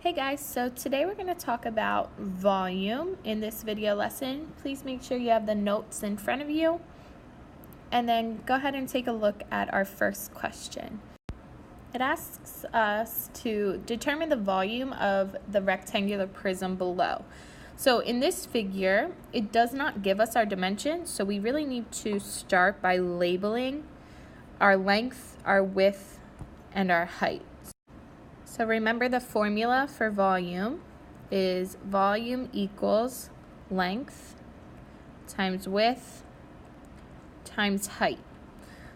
Hey guys, so today we're going to talk about volume in this video lesson. Please make sure you have the notes in front of you, and then go ahead and take a look at our first question. It asks us to determine the volume of the rectangular prism below. So in this figure, it does not give us our dimensions, so we really need to start by labeling our length, our width, and our height. So remember, the formula for volume is volume equals length times width times height.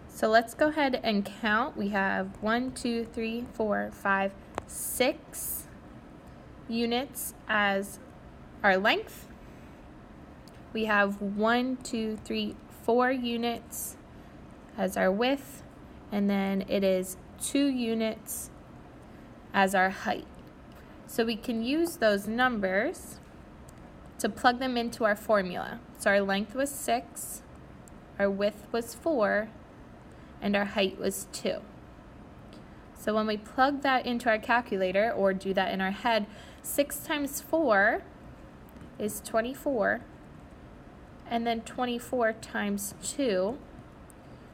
So let's go ahead and count. We have 1, 2, 3, 4, 5, 6 units as our length. We have 1, 2, 3, 4 units as our width, and then it is 2 units as our height. So we can use those numbers to plug them into our formula. So our length was 6, our width was 4, and our height was 2. So when we plug that into our calculator or do that in our head, 6 times 4 is 24, and then 24 times 2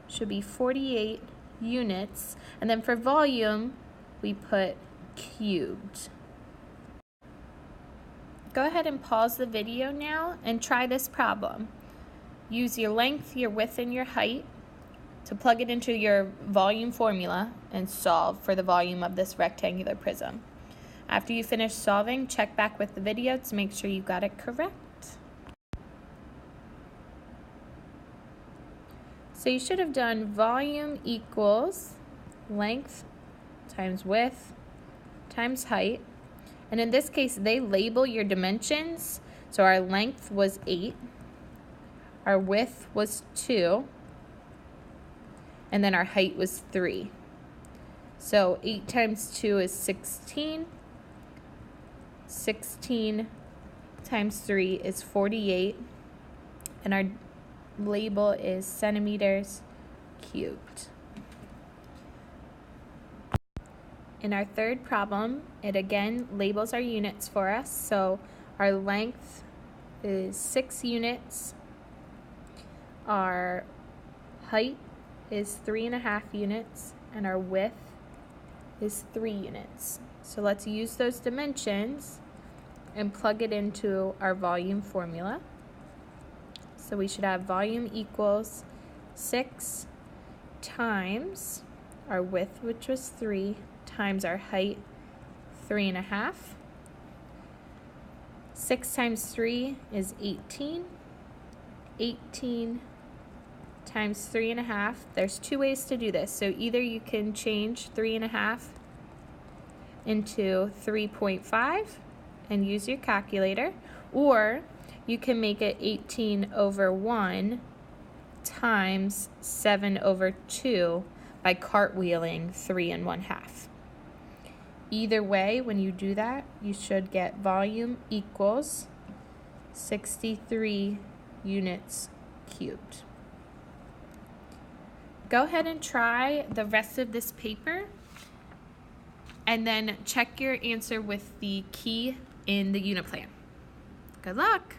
should be 48 units, and then for volume we put cubed. Go ahead and pause the video now and try this problem. Use your length, your width, and your height to plug it into your volume formula and solve for the volume of this rectangular prism. After you finish solving, check back with the video to make sure you got it correct. So you should have done volume equals length times width times height, and in this case they label your dimensions. So our length was 8, our width was 2, and then our height was 3. So 8 times 2 is 16, 16 times 3 is 48, and our label is centimeters cubed. In our third problem, it again labels our units for us. So our length is 6 units, our height is 3.5 units, and our width is 3 units. So let's use those dimensions and plug it into our volume formula. So we should have volume equals 6 times our width, which was 3, times our height, 3.5. 6 times 3 is 18. 18 times 3.5. There's 2 ways to do this. So either you can change 3.5 into 3.5 and use your calculator, or you can make it 18 over 1 times 7 over 2 by cartwheeling 3 1/2. Either way, when you do that, you should get volume equals 63 units cubed. Go ahead and try the rest of this paper, and then check your answer with the key in the unit plan. Good luck!